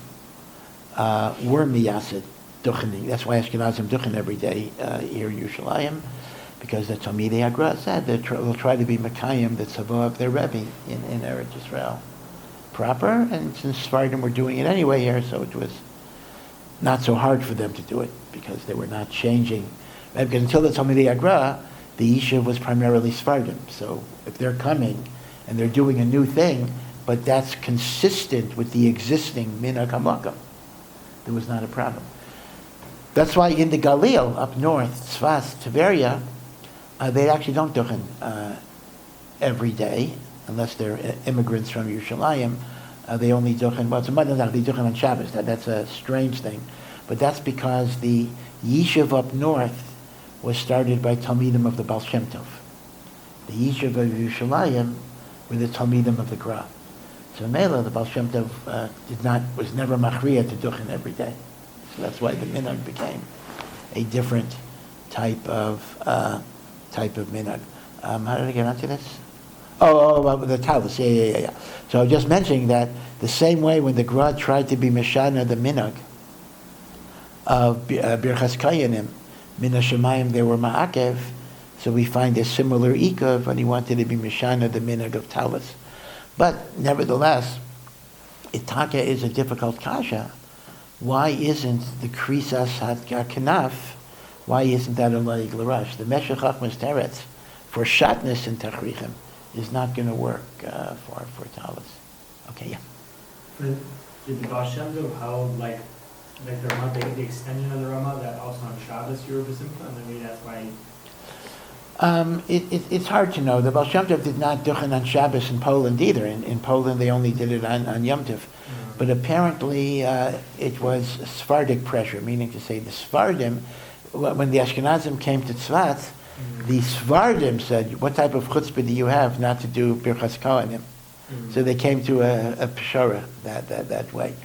were miyasid duchening. That's why Ashkenazim duchen every day here in Yerushalayim, because the Talmidei Agra said they'll try to be Mekayim, the tzavah of their Rebbe in Eretz Yisrael proper, and since Sephardim were doing it anyway here, so it was not so hard for them to do it, because they were not changing. Because until the Talmidei Agra, the Yeshiva was primarily Sephardim. So if they're coming and they're doing a new thing, but that's consistent with the existing minhag hamakam, there was not a problem. That's why in the Galil, up north, Tzfas, Tveria, they actually don't duchen every day, unless they're immigrants from Yerushalayim. They only duchen, well, it's a Monday, they duchen on Shabbos. That's a strange thing. But that's because the Yeshiva up north was started by Talmidim of the Baal Shem Tov. The Yeshiva of Yerushalayim were the Talmidim of the Gra. So Mela, the Baal Shem Tov was never machriya to duchen every day. So that's why the minhag became a different type of minhag. How did I get onto this? About the talis. Yeah. So I was just mentioning that the same way when the Gra tried to be Meshana, the minhag of Birchas Kayanim, Min HaShemayim, they were ma'akev, so we find a similar ikav when he wanted to be Mishana, the minhag of talis. But nevertheless, Itaka is a difficult kasha. Why isn't the Krisas HaKanaf, why isn't that a Laig L'Rash? The Meshech Chachmas Teretz for Shatness in Tachrichim is not going to work for talis. Okay, yeah. Did the Baal Shem Tov how like the Ramah, the extension of the Ramah, that also on Shabbos Shiur b'simcha, and maybe that's why. It's hard to know. The Baal Shem Tov did not duchen on Shabbos in Poland either. In Poland, they only did it on Yom Tov. Mm-hmm. But apparently, it was Sephardic pressure, meaning to say the Sephardim, when the Ashkenazim came to Tzvat, mm-hmm. the Sephardim said, "What type of chutzpah do you have not to do Birchas Kohanim?" Mm-hmm. So they came to a peshara that way.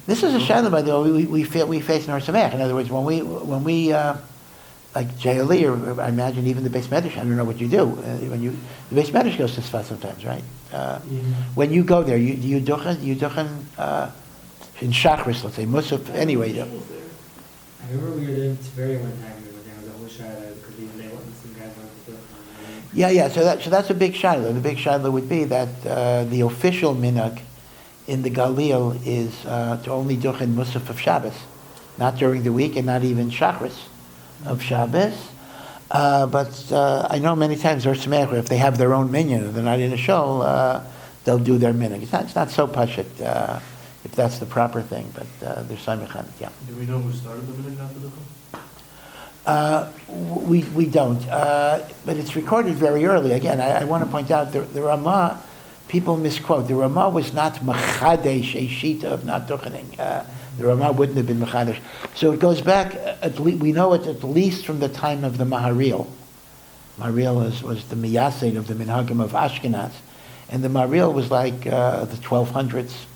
This is a shadow, by the way, we face in Ohr Somayach. In other words, when we like Jayali, or I imagine even the Beis Medrash, I don't know what you do. The Beis Medrash goes to Tzfat sometimes, right? When you go there, you duchen in Shachris, let's say, Musaf, anyway. I remember we were doing Tveria one time, there was a whole shadow, because they wanted some guys wanted to do it. Yeah, so that's a big shadow. The big shadow would be that the official minhag in the Galil is to only duchen Musaf of Shabbos, not during the week and not even Shachris of Shabbos. But I know many times Ohr Somayach, if they have their own minyan and they're not in a shul, they'll do their minhag. It's not so pashut if that's the proper thing, but they're samich on it, yeah. Do we know who started the minhag not to duchen? We don't, but it's recorded very early. Again, I want to point out the Ramah, people misquote. The Ramah was not machadesh, a shita of not duchening. The Rama wouldn't have been Mechadash. So it goes back, we know it at least from the time of the Maharil. Maharil was the Miyasid of the Minhagim of Ashkenaz. And the Maharil was like the 1200s.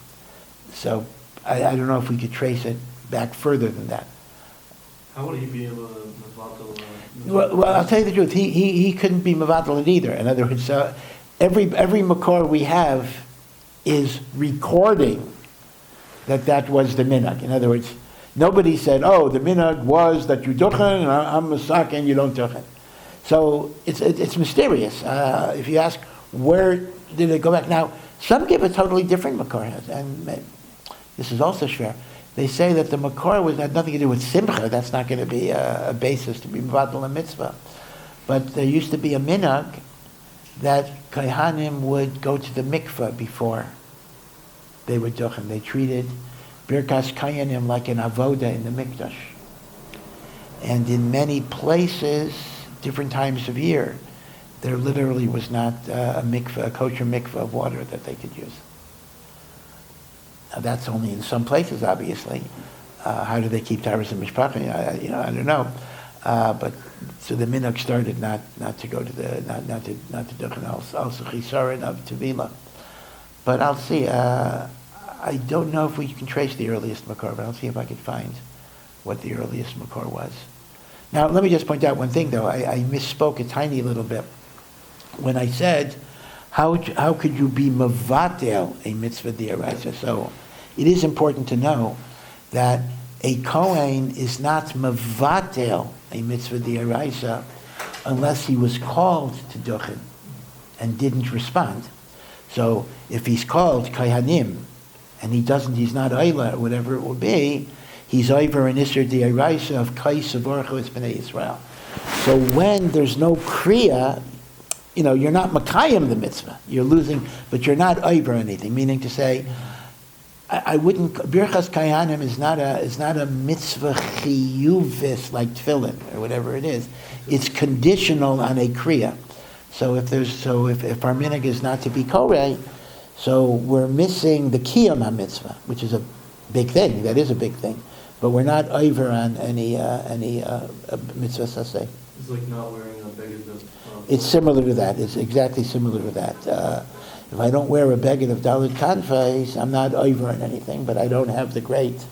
So I don't know if we could trace it back further than that. How would he be able to mevatel? Well, I'll tell you the truth. He couldn't be mevatel it either. In other words, every makor we have is recording that was the minhag. In other words, nobody said, "Oh, the minhag was that you duchen and I'm masak and you don't duchen." So it's mysterious. If you ask where did it go back, now some give a totally different makor, and this is also shver. They say that the makor had nothing to do with simcha. That's not going to be a basis to be mevatel a mitzvah. But there used to be a minhag that kohanim would go to the mikveh before they would duchen. They treated birkas kohanim like an avoda in the mikdash. And in many places, different times of year, there literally was not a mikveh, a kosher mikveh of water that they could use. Now that's only in some places, obviously. How do they keep Taras and Mishpachim? I don't know. But so the minhag started not to go to the not to duchen also chisaron of tevila. But I'll see. I don't know if we can trace the earliest makor, but I'll see if I can find what the earliest makor was. Now, let me just point out one thing, though. I misspoke a tiny little bit when I said, how could you be mevatel a mitzvah d'oraisa? So it is important to know that a kohen is not mevatel a mitzvah d'oraisa unless he was called to duchen and didn't respond. So if he's called kohanim and he's not oila or whatever it will be, he's over an Isser D'Oraisa of Kais Avorcho Es B'nai Yisrael. So when there's no Kriya, you're not Makayim the mitzvah. You're losing, but you're not over anything. Meaning to say, I wouldn't, Birchas Kayanim is not a mitzvah chiyuvis like tefillin or whatever it is. It's conditional on a Kriya. So if our minhag is not to be Koreh, so we're missing the Kiyam HaMitzvah, which is a big thing. That is a big thing. But we're not over on any mitzvah saseh. It's like not wearing a beged of... It's similar to that. It's exactly similar to that. If I don't wear a beged of Dalit Kanfais, I'm not over on anything, but I don't have the great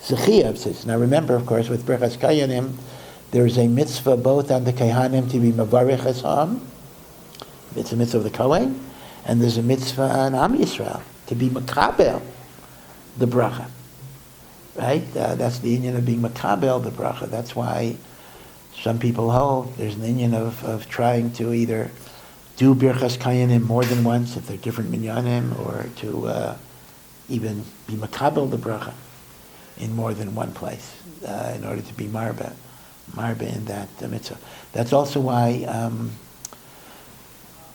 zechiyah. Now remember, of course, with Birchas Kayanim, there's a mitzvah both on the Kahanim to be Mavarich Hasam. It's a mitzvah of the Kohen, and there's a mitzvah on Am Yisrael to be Makabel, the bracha. Right? That's the inyan of being makabel the bracha. That's why some people hold there's an inyan of trying to either do birchas kayanim more than once if they're different minyanim, or to even be makabel the bracha in more than one place in order to be marba in that mitzvah. That's also why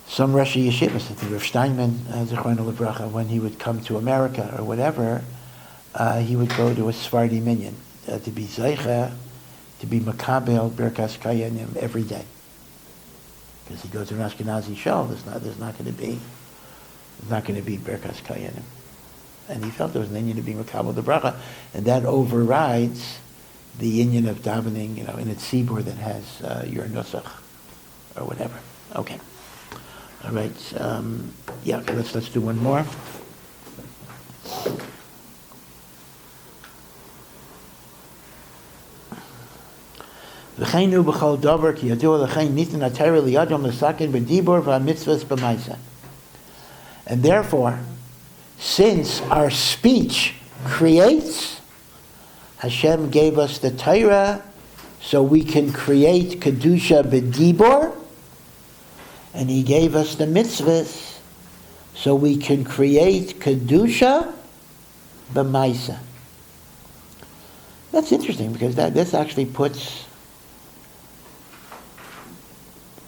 some Rashi Yeshivas, I think Rav Steinman, Zechron Lebracha, when he would come to America or whatever, he would go to a Sephardi minyan to be Zeicha, to be Makabel Birkas Kayanim every day. Because he goes to an Ashkenazi shul, there's not going to be Birkas Kayanim. And he felt there was an inyan to be Makabel the bracha, and that overrides the inyan of davening, in its sibur that has your nusach or whatever. Okay. All right. Okay, let's do one more. And therefore, since our speech creates, Hashem gave us the Torah so we can create Kedusha b'dibor, and He gave us the Mitzvahs so we can create Kedusha b'maisa. That's interesting because this actually puts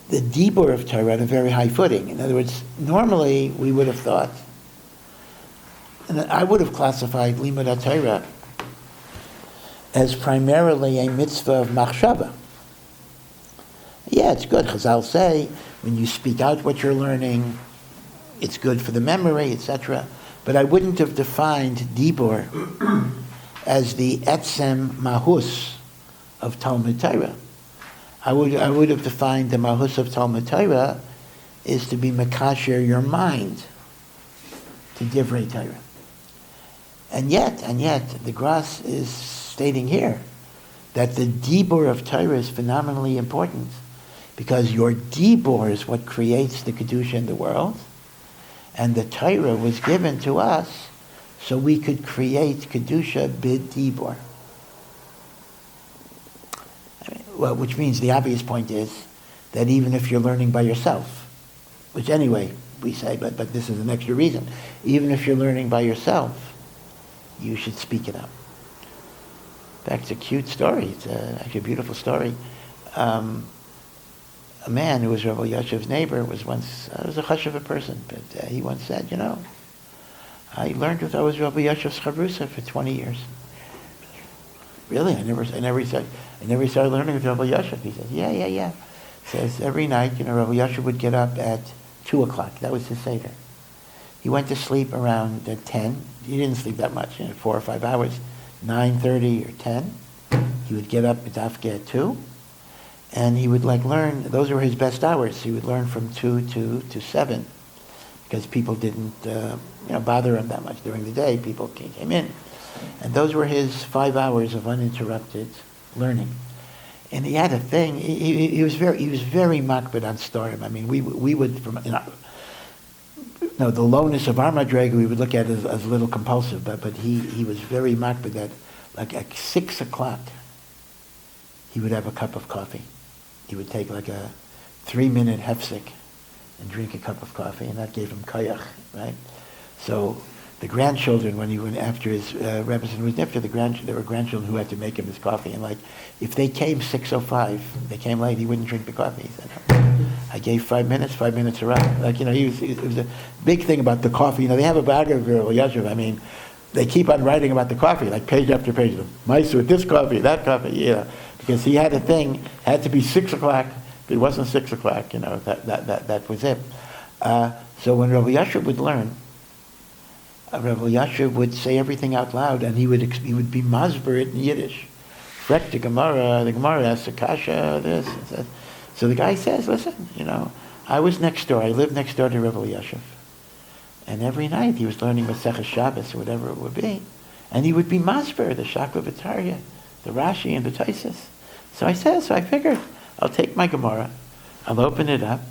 the dibur of Torah on a very high footing. In other words, normally we would have thought, and I would have classified Limud HaTorah as primarily a mitzvah of machshava. Yeah, it's good. Chazal say, when you speak out what you're learning, it's good for the memory, etc. But I wouldn't have defined dibur as the etzem mahus of Talmud Torah. I would have defined the mahus of Talmud Torah is to be makasher your mind to divrei Torah. And yet, the Gras is stating here that the dibur of Torah is phenomenally important, because your dibur is what creates the kedusha in the world, and the Torah was given to us so we could create kedusha bid dibur. Well, which means the obvious point is that even if you're learning by yourself, which anyway we say, but this is an extra reason, even if you're learning by yourself, you should speak it up. In fact, it's a cute story. It's actually a beautiful story. A man who was Rabbi Yashiv's neighbor was once was a chashuva person, but he once said, I learned with I was Rabbi Yashiv's chavrusa for 20 years. Really? I never started learning with Rabbi Yashiv. He says, yeah. Says every night, Rabbi Yashiv would get up at 2:00. That was his seder. He went to sleep around 10. He didn't sleep that much, 4 or 5 hours. 9:30 or 10. He would get up at dafka at 2, and he would learn. Those were his best hours. He would learn from 2 to 7, because people didn't bother him that much during the day. People came in, and those were his 5 hours of uninterrupted learning. And he had a thing. He was very makbid on starim. I mean, we would from the lowness of our madrega we would look at as a little compulsive, but he was very makbid that at 6:00 he would have a cup of coffee. He would take a 3-minute hefsek and drink a cup of coffee, and that gave him kayach, right? So the grandchildren, when he went after his Rebbetzin was nifter, there were grandchildren who had to make him his coffee, and if they came 6:05, they came late, he wouldn't drink the coffee. He said, I gave 5 minutes, 5 minutes are up. It was a big thing about the coffee. They have a biography of Yashiv. I mean, they keep on writing about the coffee, page after page. Mice with this coffee, that coffee, because he had a thing, had to be 6:00. If it wasn't 6:00, that was it. So when Rabbi Yashiv would learn, Rabbi Yashiv would say everything out loud, and he would be masber it in Yiddish. Frek the Gemara asks Akasha, this. So the guy says, listen, I was next door. I lived next door to Rabbi Yashiv. And every night he was learning Masechah Shabbos or whatever it would be. And he would be masber, the Shakla V'Tarya, the Rashi, and the Taisus. So I figured, I'll take my Gemara, I'll open it up.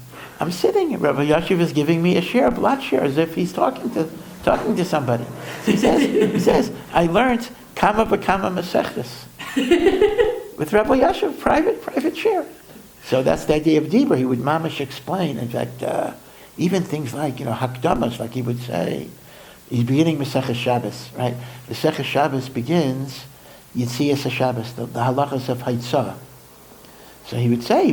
I'm sitting, and Rabbi Yashiv is giving me a share, a blot share, as if he's talking to somebody. So he says, I learned Kama B'Kama Masechtas with Rabbi Yashiv, private share. So that's the idea of Dibur. He would mamash explain. In fact, even things like hakdamas, like he would say, he's beginning Masechah Shabbos, right? Masechah Shabbos begins Yitzias HaShabbos, the halachas of Haitzah. So he would say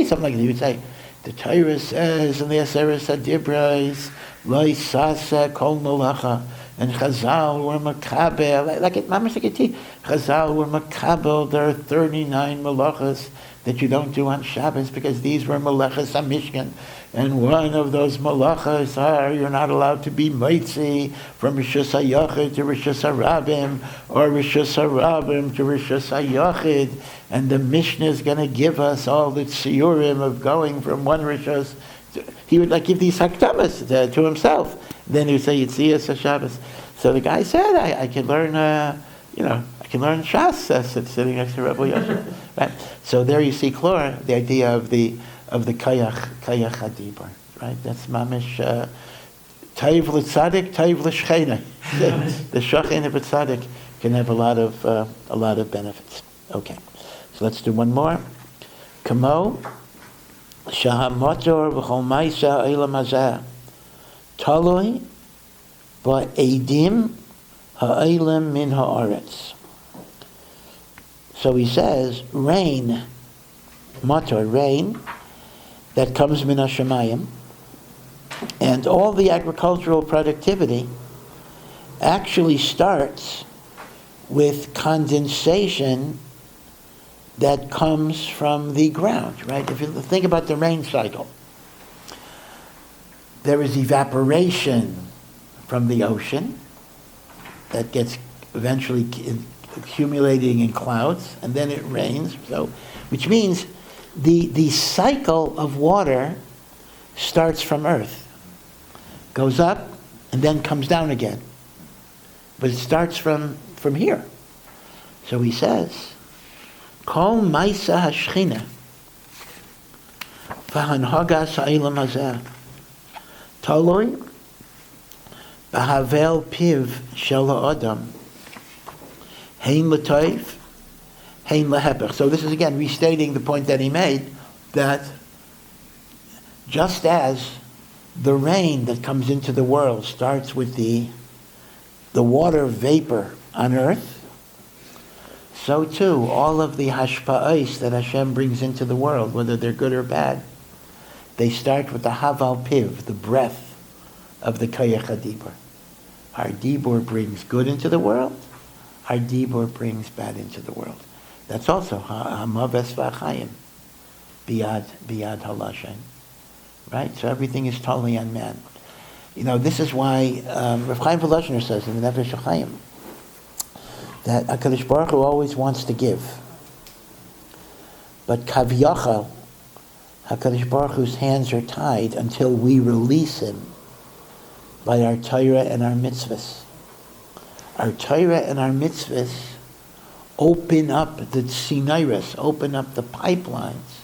something like this. He would say, the Torah says in the Aseres HaDibros, Lo Yisasa Kol Malacha, and Chazal were makabel, like a tea. Chazal were makabel. There are 39 malachas that you don't do on Shabbos, because these were malachas HaMishkan. And one of those malachas are you're not allowed to be mitzi from Rishus HaYachid to Rishus HaRabim, or Rishus HaRabim to Rishus HaYachid. And the Mishnah is going to give us all the tziyurim of going from one Rishus. He would give these hakdamas to himself. Then he would say Yitzias HaShabbos. So the guy said, I can learn, I can learn Shas sitting next to Rabbi Yashiv. Right? So there you see, Klor, the idea of the kayach hadibur. Right? That's mamish taiv l'tzadik, taiv l'shchena. The shachena b'tzadik can have a lot of benefits. Okay, so let's do one more. Kamo shahamotor v'chol ma'isa olam hazeh taloi ba'edim ha'olam min ha'aretz. So he says, rain, motor, rain, that comes min hashamayim, and all the agricultural productivity actually starts with condensation that comes from the ground, right? If you think about the rain cycle, there is evaporation from the ocean that gets eventually accumulating in clouds, and then it rains. So, which means the cycle of water starts from earth, goes up, and then comes down again. But it starts from here. So he says, Kol Maisa Hashchina V'hanhagas Ha'ilam Hazeh Toloi B'havel Piv Shel Ha'adam Hein L'toiv Hein L'hepech. So this is again restating the point that he made, that just as the rain that comes into the world starts with the water vapor on earth, so too all of the hashpa'os that Hashem brings into the world, whether they're good or bad, they start with the haval piv, the breath of the koyach hadibur. Our dibur brings good into the world, our dibur brings bad into the world. That's also hamaves v'achayim, biyad halashem. Right? So everything is totally on man. This is why Rav Chaim Volozhiner says in the Nefesh HaChaim that HaKadosh Baruch Hu always wants to give. But Kaviyachal, HaKadosh Baruch Hu's hands are tied until we release him by our Torah and our Mitzvahs. Our Torah and our Mitzvahs open up the tzinairos, open up the pipelines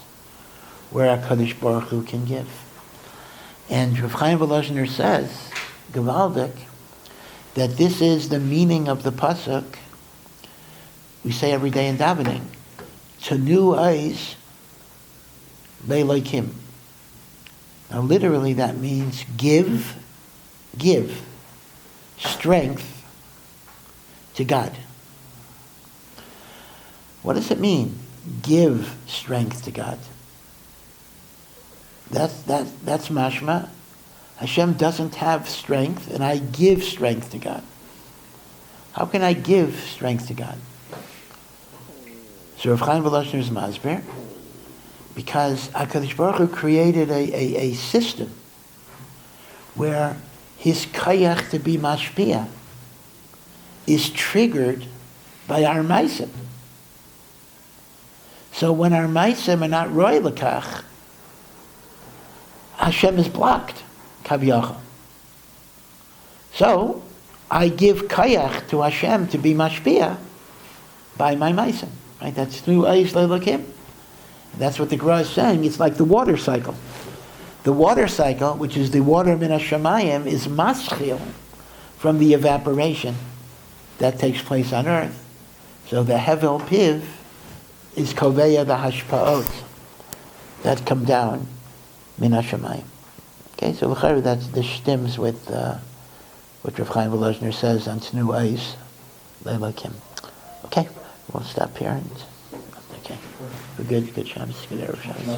where HaKadosh Baruch Hu can give. And Rav Chaim Volozhiner says, Gevaldik, that this is the meaning of the pasuk we say every day in davening, Tanu eyes leilokim. Now literally that means give strength to God. What does it mean? Give strength to God. That's mashma. Hashem doesn't have strength, and I give strength to God. How can I give strength to God? So Rav Chaim Volozhiner is masber, because HaKadosh Baruch Hu created a system where his kayach to be mashpia is triggered by our maisim. So when our maisim are not roy l'kach, Hashem is blocked, kaviyachal. So I give kayach to Hashem to be mashpia by my maisim. Right? That's through Eish Leilakim. That's what the Gemara is saying. It's like the water cycle. The water cycle, which is the water min hashamayim, is maschil from the evaporation that takes place on earth. So the hevel piv is koveya the hashpa'ot that come down min hashamayim. Okay, so that's the shtims with what Rav Chaim Volozhiner says on Tnu Eish Leilakim. Okay. We'll stop here. Okay. We're good. Good Shabbos. Good Erev Shabbos.